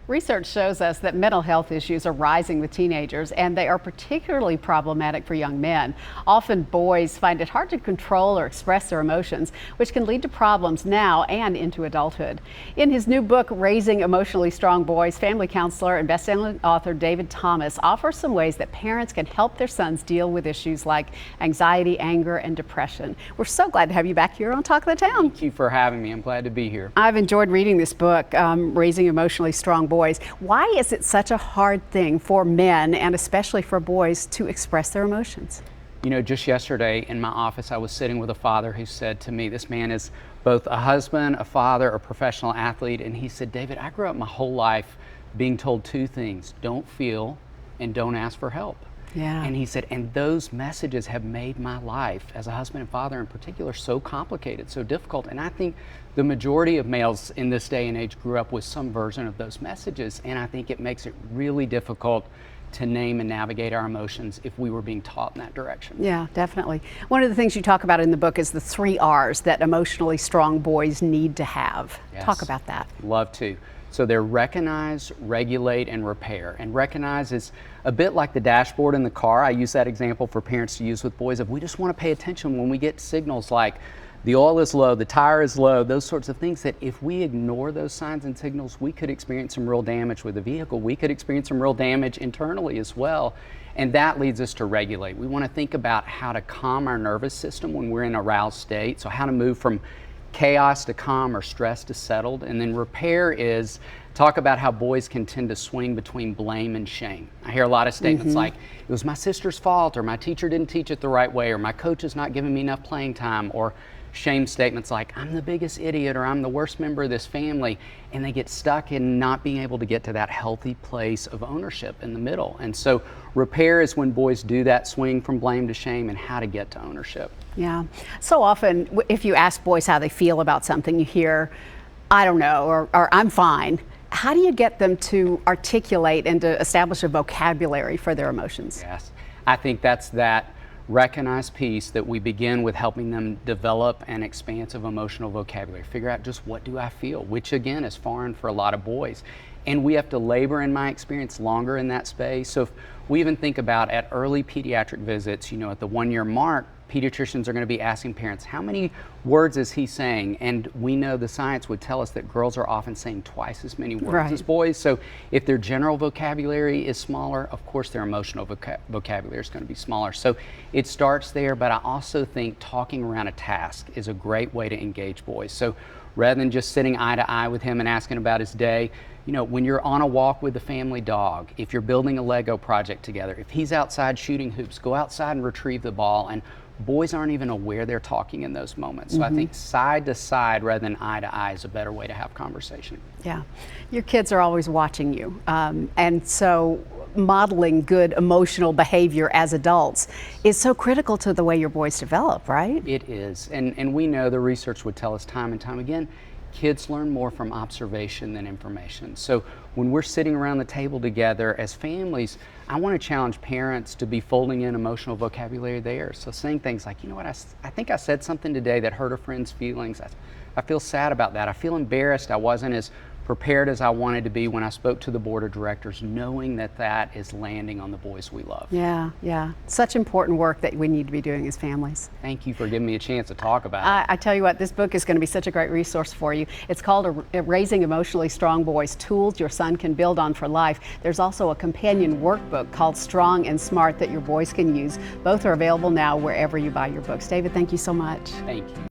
Research shows us that mental health issues are rising with teenagers, and they are particularly problematic for young men. Often boys find it hard to control or express their emotions, which can lead to problems now and into adulthood. In his new book, Raising Emotionally Strong Boys, family counselor and best-selling author David Thomas offers some ways that parents can help their sons deal with issues like anxiety, anger, and depression. We're so glad to have you back here on Talk of the Town. Thank you for having me. I'm glad to be here. I've enjoyed reading this book, Raising Emotionally Strong Boys. Why is it such a hard thing for men, and especially for boys, to express their emotions? You know, just yesterday in my office, I was sitting with a father who said to me, this man is both a husband, a father, a professional athlete, and he said, David, I grew up my whole life being told two things: don't feel and don't ask for help. Yeah. And he said, and those messages have made my life as a husband and father in particular so complicated, so difficult. And I think the majority of males in this day and age grew up with some version of those messages. And I think it makes it really difficult to name and navigate our emotions if we were being taught in that direction. Yeah, definitely. One of the things you talk about in the book is the 3 R's that emotionally strong boys need to have. Yes. Talk about that. Love to. So they're recognize, regulate, and repair. And recognize is a bit like the dashboard in the car. I use that example for parents to use with boys. If we just want to pay attention when we get signals like the oil is low, the tire is low, those sorts of things, that if we ignore those signs and signals, we could experience some real damage with the vehicle. We could experience some real damage internally as well. And that leads us to regulate. We want to think about how to calm our nervous system when we're in a aroused state. So how to move from chaos to calm or stress to settled. And then repair is talk about how boys can tend to swing between blame and shame. I hear a lot of statements like, it was my sister's fault, or my teacher didn't teach it the right way, or my coach is not giving me enough playing time, or shame statements like, I'm the biggest idiot, or I'm the worst member of this family. And they get stuck in not being able to get to that healthy place of ownership in the middle. And so repair is when boys do that swing from blame to shame and how to get to ownership. Yeah. So often, if you ask boys how they feel about something, you hear, I don't know, or I'm fine. How do you get them to articulate and to establish a vocabulary for their emotions? Yes. I think that's that recognized piece that we begin with helping them develop an expansive emotional vocabulary. Figure out just what do I feel, which again is foreign for a lot of boys. And we have to labor, in my experience, longer in that space. So if we even think about at early pediatric visits, you know, at the 1-year mark, pediatricians are going to be asking parents, how many words is he saying? And we know the science would tell us that girls are often saying twice as many words as boys. So if their general vocabulary is smaller, of course their emotional vocabulary is going to be smaller. So it starts there, but I also think talking around a task is a great way to engage boys. So rather than just sitting eye to eye with him and asking about his day, you know, when you're on a walk with the family dog, if you're building a Lego project together, if he's outside shooting hoops, go outside and retrieve the ball. And boys aren't even aware they're talking in those moments. So I think side to side rather than eye to eye is a better way to have conversation. Yeah. Your kids are always watching you. And so modeling good emotional behavior as adults is so critical to the way your boys develop, right? It is. And we know the research would tell us time and time again, kids learn more from observation than information. So when we're sitting around the table together as families, I want to challenge parents to be folding in emotional vocabulary there. So saying things like, you know what, I think I said something today that hurt a friend's feelings. I feel sad about that. I feel embarrassed. I wasn't as prepared as I wanted to be when I spoke to the board of directors, knowing that that is landing on the boys we love. Yeah, yeah. Such important work that we need to be doing as families. Thank you for giving me a chance to talk about it. I tell you what, this book is going to be such a great resource for you. It's called Raising Emotionally Strong Boys, Tools Your Son Can Build On for Life. There's also a companion workbook called Strong and Smart that your boys can use. Both are available now wherever you buy your books. David, thank you so much. Thank you.